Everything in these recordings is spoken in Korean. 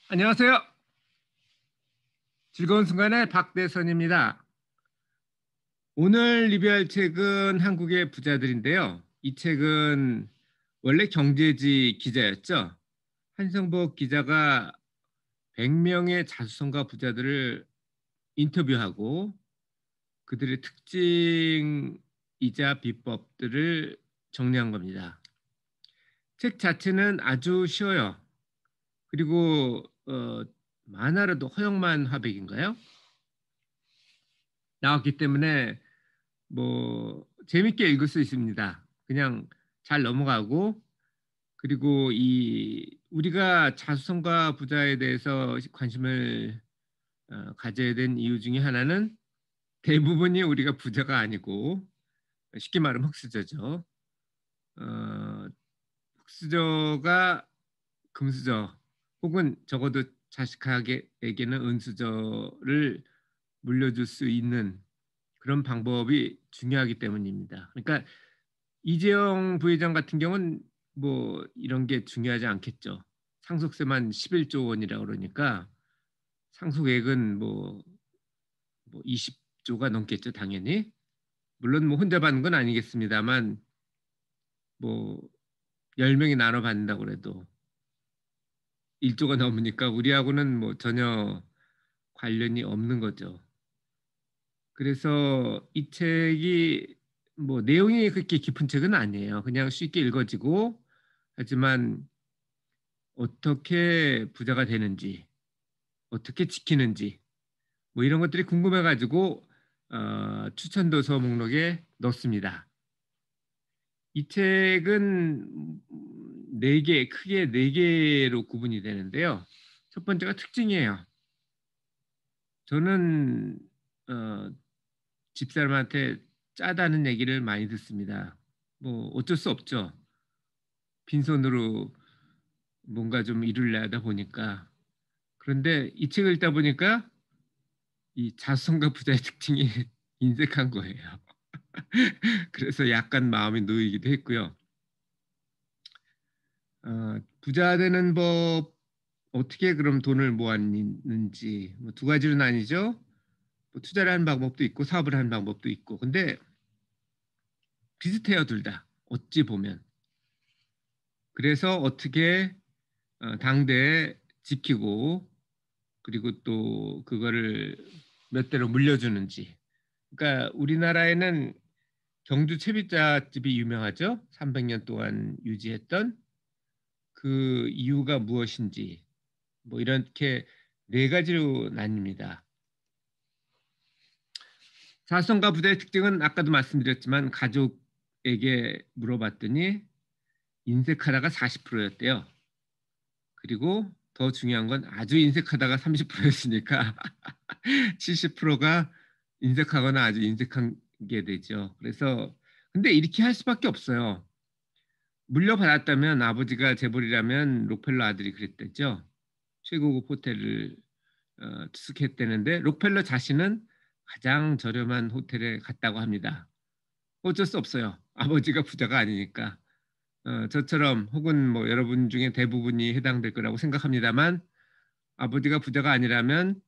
안녕하세요. 즐거운 순간의 박대선입니다. 오늘 리뷰할 책은 한국의 부자들인데요. 이 책은 원래 경제지 기자였죠. 한성복 기자가 100명의 자수성가 부자들을 인터뷰하고 그들의 특징이자 비법들을 정리한 겁니다. 책 자체는 아주 쉬워요. 그리고 만화로도 허영만 화백인가요? 나왔기 때문에 뭐 재밌게 읽을 수 있습니다. 그냥 잘 넘어가고 그리고 이 우리가 자수성가 부자에 대해서 관심을 가져야 된 이유 중에 하나는 대부분이 우리가 부자가 아니고 쉽게 말하면 흙수저죠. 어, 흙수저가 금수저 혹은 적어도 자식에게는 은수저를 물려줄 수 있는 그런 방법이 중요하기 때문입니다. 그러니까 이재용 부회장 같은 경우는 뭐 이런 게 중요하지 않겠죠. 상속세만 11조 원이라고 그러니까 상속액은 뭐 20조가 넘겠죠, 당연히. 물론 뭐 혼자 받는 건 아니겠습니다만 뭐 10명이 나눠 받는다고 그래도 1조가 넘으니까 우리하고는 뭐 전혀 관련이 없는 거죠. 그래서 이 책이 뭐 내용이 그렇게 깊은 책은 아니에요. 그냥 쉽게 읽어지고 하지만 어떻게 부자가 되는지, 어떻게 지키는지 뭐 이런 것들이 궁금해가지고 추천 도서 목록에 넣습니다. 이 책은 네 개, 크게 네 개로 구분이 되는데요. 첫 번째가 특징이에요. 저는 어, 집사람한테 짜다는 얘기를 많이 듣습니다. 뭐 어쩔 수 없죠. 빈손으로 뭔가 좀 일을 하다 보니까. 그런데 이 책을 읽다 보니까 이 자수성가 부자의 특징이 인색한 거예요. 그래서 약간 마음이 놓이기도 했고요. 부자 되는 법 어떻게 그럼 돈을 모았는지 뭐 두 가지로 나뉘죠. 뭐 투자를 하는 방법도 있고 사업을 하는 방법도 있고. 근데 비슷해요, 둘 다. 어찌 보면. 그래서 어떻게 당대에 지키고 그리고 또 그거를 몇 대로 물려주는지. 그러니까 우리나라에는 경주 채비자집이 유명하죠. 300년 동안 유지했던 그 이유가 무엇인지 뭐 이렇게 네 가지로 나뉩니다. 사성과 부자의 특징은 아까도 말씀드렸지만 가족에게 물어봤더니 인색하다가 40%였대요. 그리고 더 중요한 건 아주 인색하다가 30%였으니까 70%가 인색하거나 아주 인색한 게 되죠. 그래서 근데 이렇게 할 수밖에 없어요. 물려받았다면 아버지가 재벌이라면 록펠러 아들이 그랬댔죠. 최고급 호텔을 투숙했다는데 록펠러 자신은 가장 저렴한 호텔에 갔다고 합니다. 어쩔 수 없어요. 아버지가 부자가 아니니까. 저처럼 혹은 뭐 여러분 중에 대부분이 해당될 거라고 생각합니다만 아버지가 부자가 아니라면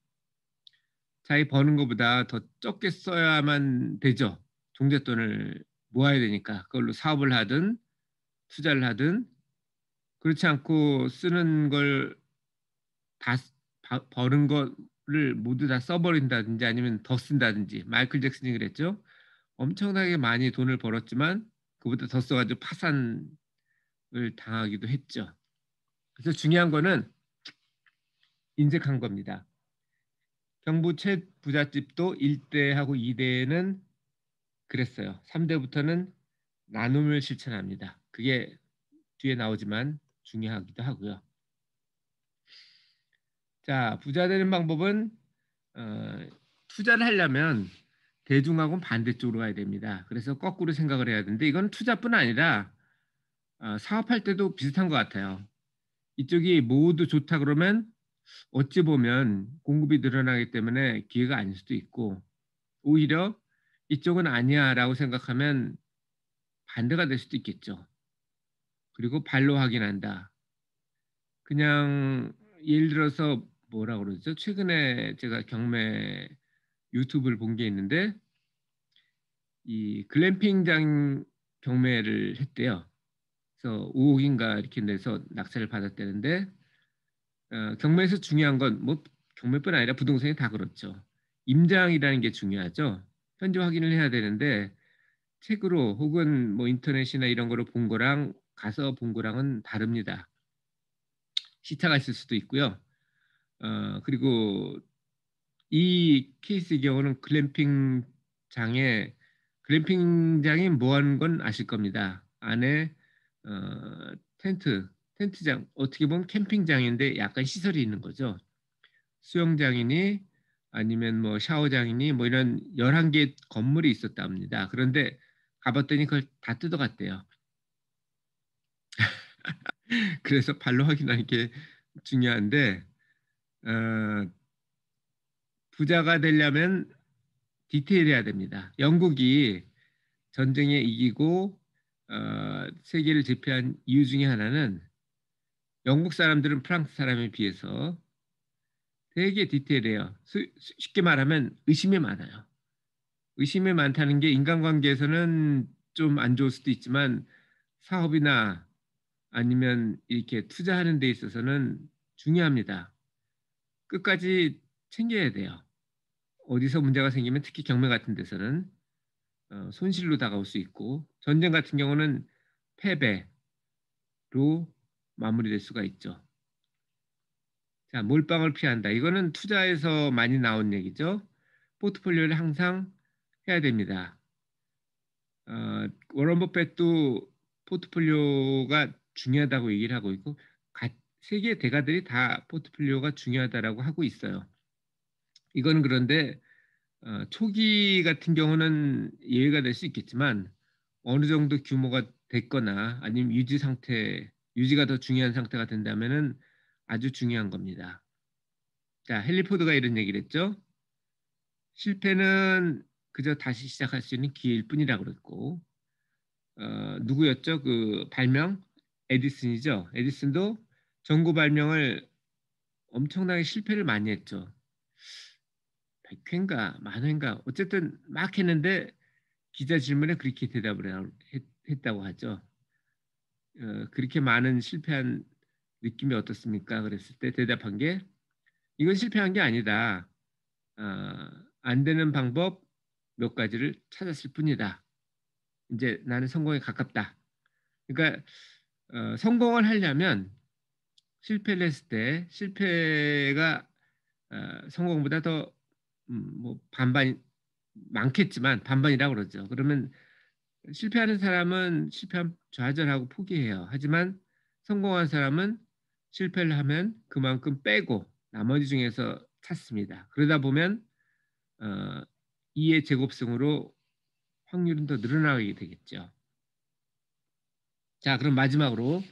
자기 버는 것보다 더 적게 써야만 되죠. 종잣돈을 모아야 되니까 그걸로 사업을 하든 투자를 하든 그렇지 않고 쓰는 걸 다 버는 거를 모두 다 써버린다든지 아니면 더 쓴다든지 마이클 잭슨이 그랬죠. 엄청나게 많이 돈을 벌었지만 그보다 더 써가지고 파산을 당하기도 했죠. 그래서 중요한 거는 인색한 겁니다. 경부 최부잣집도 1대하고 2대는 그랬어요. 3대부터는 나눔을 실천합니다. 그게 뒤에 나오지만 중요하기도 하고요. 자, 부자 되는 방법은 어, 투자를 하려면 대중하고는 반대쪽으로 가야 됩니다. 그래서 거꾸로 생각을 해야 되는데 이건 투자뿐 아니라 사업할 때도 비슷한 것 같아요. 이쪽이 모두 좋다 그러면 어찌 보면 공급이 늘어나기 때문에 기회가 아닐 수도 있고 오히려 이쪽은 아니야라고 생각하면 반대가 될 수도 있겠죠. 그리고 발로 확인한다. 그냥 예를 들어서 뭐라 그러죠? 최근에 제가 경매 유튜브를 본 게 있는데 이 글램핑장 경매를 했대요. 그래서 5억인가 이렇게 내서 낙찰을 받았다는데 경매에서 중요한 건 뭐 경매뿐 아니라 부동산이 다 그렇죠. 임장이라는 게 중요하죠. 현재 확인을 해야 되는데 책으로 혹은 뭐 인터넷이나 이런 거로 본 거랑 가서 본 거랑은 다릅니다. 시차가 있을 수도 있고요. 그리고 이 케이스의 경우는 글램핑장이 뭐 하는 건 아실 겁니다. 안에 텐트장, 어떻게 보면 캠핑장인데 약간 시설이 있는 거죠. 수영장이니 아니면 뭐 샤워장이니 뭐 이런 11개 건물이 있었답니다. 그런데 가봤더니 그걸 다 뜯어갔대요. 그래서 발로 확인하는 게 중요한데 어, 부자가 되려면 디테일해야 됩니다. 영국이 전쟁에 이기고 세계를 제패한 이유 중에 하나는 영국 사람들은 프랑스 사람에 비해서 되게 디테일해요. 쉽게 말하면 의심이 많아요. 의심이 많다는 게 인간관계에서는 좀 안 좋을 수도 있지만 사업이나 아니면 이렇게 투자하는 데 있어서는 중요합니다. 끝까지 챙겨야 돼요. 어디서 문제가 생기면 특히 경매 같은 데서는 손실로 다가올 수 있고 전쟁 같은 경우는 패배로 마무리될 수가 있죠. 자, 몰빵을 피한다. 이거는 투자에서 많이 나온 얘기죠. 포트폴리오를 항상 해야 됩니다. 워런 버핏도 포트폴리오가 중요하다고 얘기를 하고 있고 세계 대가들이 다 포트폴리오가 중요하다라고 하고 있어요. 이거는 그런데 초기 같은 경우는 예외가 될 수 있겠지만 어느 정도 규모가 됐거나 아니면 유지가 더 중요한 상태가 된다면은 아주 중요한 겁니다. 자, 헨리 포드가 이런 얘기를 했죠. 실패는 그저 다시 시작할 수 있는 기회일 뿐이라고 그랬고 누구였죠? 그 발명? 에디슨이죠. 에디슨도 전구 발명을 엄청나게 실패를 많이 했죠. 100회인가 만회인가 어쨌든 막 했는데 기자 질문에 그렇게 했다고 하죠. 그렇게 많은 실패한 느낌이 어떻습니까? 그랬을 때 대답한 게 이건 실패한 게 아니다. 안 되는 방법 몇 가지를 찾았을 뿐이다. 이제 나는 성공에 가깝다. 그러니까 성공을 하려면 실패를 했을 때 실패가 성공보다 더 뭐 반반 많겠지만 반반이라고 그러죠. 그러면 실패하는 사람은 실패하면 좌절하고 포기해요. 하지만 성공한 사람은 실패를 하면 그만큼 빼고 나머지 중에서 찾습니다. 그러다 보면 어, 2의 제곱승으로 확률은 더 늘어나게 되겠죠. 자, 그럼 마지막으로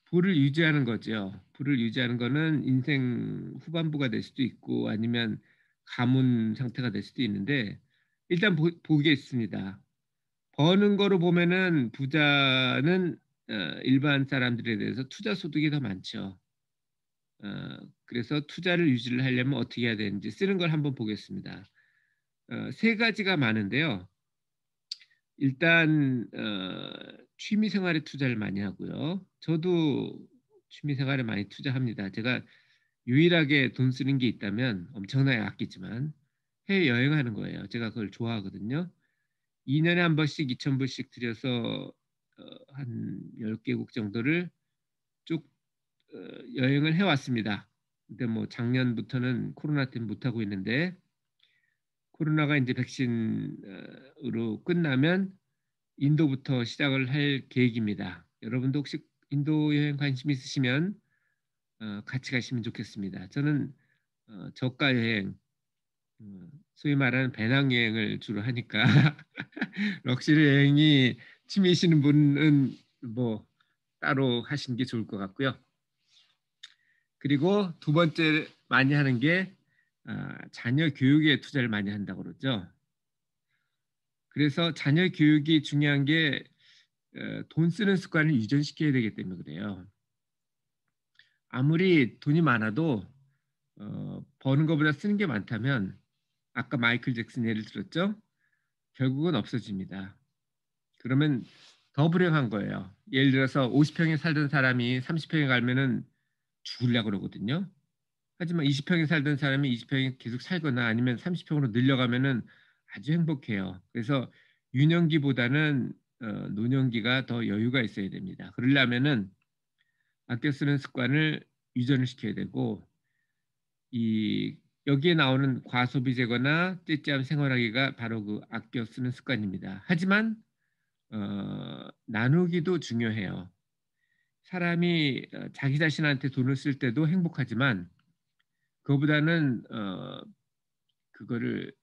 부를 유지하는 거죠. 부를 유지하는 거는 인생 후반부가 될 수도 있고 아니면 가문 상태가 될 수도 있는데 일단 보겠습니다. 버는 거로 보면은 부자는 일반 사람들에 대해서 투자 소득이 더 많죠. 그래서 투자를 유지를 하려면 어떻게 해야 되는지 쓰는 걸 한번 보겠습니다. 세 가지가 많은데요. 일단 취미 생활에 투자를 많이 하고요. 저도 취미 생활에 많이 투자합니다. 제가 유일하게 돈 쓰는 게 있다면 엄청나게 아끼지만 해외 여행하는 거예요. 제가 그걸 좋아하거든요. 2년에 한 번씩 2,000불씩 들여서 한 10개국 정도를 쭉 여행을 해왔습니다. 근데 뭐 작년부터는 코로나 때문에 못하고 있는데 코로나가 이제 백신으로 끝나면 인도부터 시작을 할 계획입니다. 여러분도 혹시 인도 여행 관심 있으시면 같이 가시면 좋겠습니다. 저는 저가 여행, 소위 말하는 배낭 여행을 주로 하니까 럭셔리 여행이 취미이시는 분은 뭐 따로 하시는 게 좋을 것 같고요. 그리고 두 번째 많이 하는 게 자녀 교육에 투자를 많이 한다고 그러죠. 그래서 자녀 교육이 중요한 게 돈 쓰는 습관을 유전시켜야 되기 때문에 그래요. 아무리 돈이 많아도 버는 것보다 쓰는 게 많다면 아까 마이클 잭슨 예를 들었죠? 결국은 없어집니다. 그러면 더 불행한 거예요. 예를 들어서 50평에 살던 사람이 30평에 가면은 죽으려고 그러거든요. 하지만 20평에 살던 사람이 20평에 계속 살거나 아니면 30평으로 늘려가면은 아주 행복해요. 그래서 유년기보다는 노년기가 더 여유가 있어야 됩니다. 그러려면은 아껴 쓰는 습관을 유전을 시켜야 되고 이 여기에 나오는 과소비 제거나 찌찌한 생활하기가 바로 그 아껴 쓰는 습관입니다. 하지만 나누기도 중요해요. 사람이 자기 자신한테 돈을 쓸 때도 행복하지만 그거보다는 그거를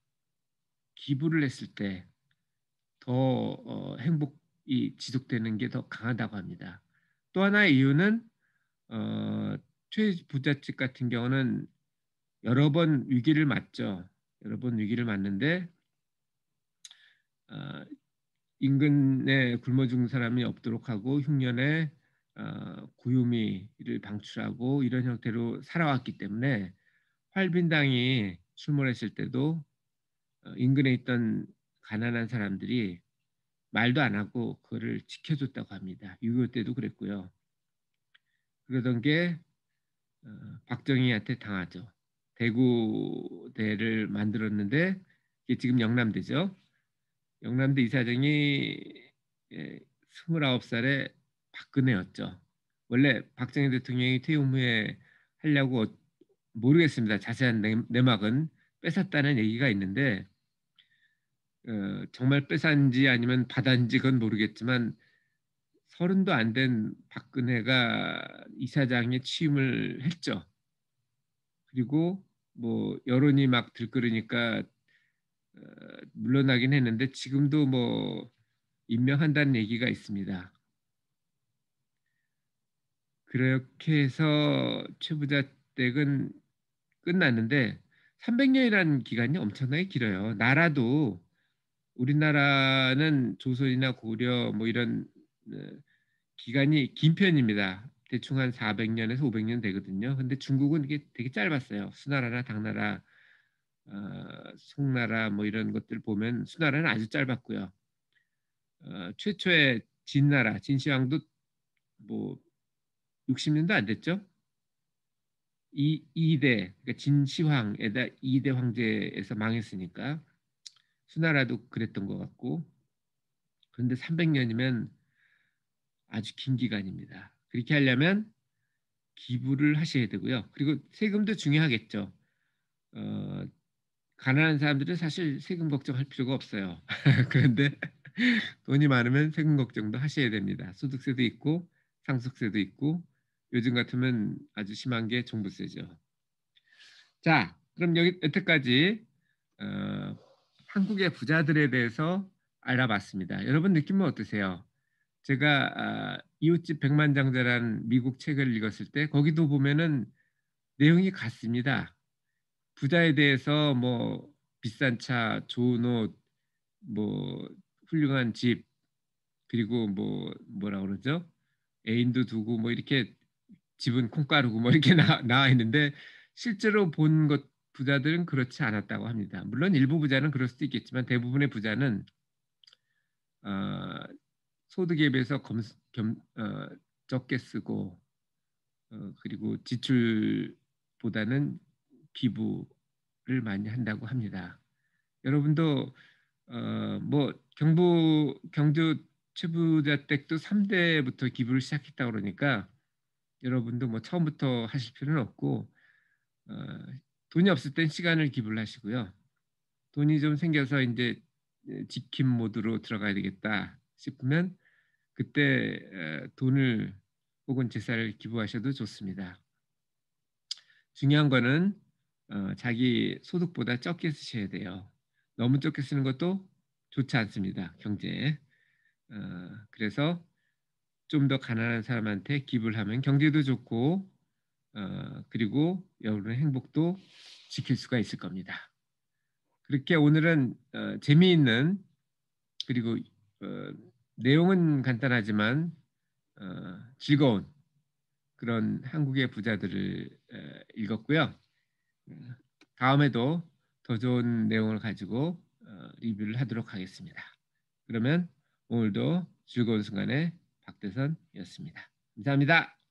기부를 했을 때 더 행복이 지속되는 게 더 강하다고 합니다. 또 하나의 이유는 어, 최부잣집 같은 경우는 여러 번 위기를 맞죠. 여러 번 위기를 맞는데 어, 인근에 굶어 죽는 사람이 없도록 하고 흉년에 구유미를 방출하고 이런 형태로 살아왔기 때문에 활빈당이 출몰했을 때도 인근에 있던 가난한 사람들이 말도 안 하고 그거를 지켜줬다고 합니다. 6.25 때도 그랬고요. 그러던 게 박정희한테 당하죠. 대구대를 만들었는데 이게 지금 영남대죠. 영남대 이사장이 29살에 박근혜였죠. 원래 박정희 대통령이 퇴임 후에 하려고 모르겠습니다. 자세한 내막은 뺏었다는 얘기가 있는데 정말 뺏었는지 아니면 받았는지 그건 모르겠지만 서른도 안 된 박근혜가 이사장에 취임을 했죠. 그리고 뭐 여론이 막 들끓으니까 물러나긴 했는데 지금도 뭐 임명한다는 얘기가 있습니다. 그렇게 해서 최부자 댁은 끝났는데 300년이라는 기간이 엄청나게 길어요. 나라도 우리나라는 조선이나 고려 뭐 이런 어, 기간이 긴 편입니다. 대충 한 400년에서 500년 되거든요. 근데 중국은 이게 되게 짧았어요. 수나라나 당나라, 송나라 뭐 이런 것들 보면 수나라는 아주 짧았고요. 최초의 진나라, 진시황도 뭐 60년도 안 됐죠. 이대 그러니까 진시황에다 이대 황제에서 망했으니까 수나라도 그랬던 것 같고 그런데 300년이면 아주 긴 기간입니다. 그렇게 하려면 기부를 하셔야 되고요. 그리고 세금도 중요하겠죠. 어, 가난한 사람들은 사실 세금 걱정할 필요가 없어요. 그런데 돈이 많으면 세금 걱정도 하셔야 됩니다. 소득세도 있고 상속세도 있고 요즘 같으면 아주 심한 게 종부세죠. 자, 그럼 여태까지 어, 한국의 부자들에 대해서 알아봤습니다. 여러분 느낌은 어떠세요? 제가 이웃집 백만장자라는 미국 책을 읽었을 때 거기도 보면은 내용이 같습니다. 부자에 대해서 뭐 비싼 차, 좋은 옷, 뭐 훌륭한 집, 그리고 뭐 뭐라 그러죠? 애인도 두고 뭐 이렇게 집은 콩가루고 뭐 이렇게 나와 있는데 실제로 본 것 부자들은 그렇지 않았다고 합니다. 물론 일부 부자는 그럴 수도 있겠지만 대부분의 부자는 어, 소득에 비해서 적게 쓰고 그리고 지출보다는 기부를 많이 한다고 합니다. 여러분도 뭐 경주 최부자댁도 3대부터 기부를 시작했다 그러니까 여러분도 뭐 처음부터 하실 필요는 없고 어, 돈이 없을 땐 시간을 기부를 하시고요. 돈이 좀 생겨서 이제 지킴 모드로 들어가야 되겠다 싶으면 그때 돈을 혹은 재산을 기부하셔도 좋습니다. 중요한 거는 자기 소득보다 적게 쓰셔야 돼요. 너무 적게 쓰는 것도 좋지 않습니다. 경제에. 그래서 좀 더 가난한 사람한테 기부를 하면 경제도 좋고 그리고 여러분의 행복도 지킬 수가 있을 겁니다. 그렇게 오늘은 재미있는 그리고 어, 내용은 간단하지만 즐거운 그런 한국의 부자들을 읽었고요. 다음에도 더 좋은 내용을 가지고 리뷰를 하도록 하겠습니다. 그러면 오늘도 즐거운 순간의 박대선이었습니다. 감사합니다.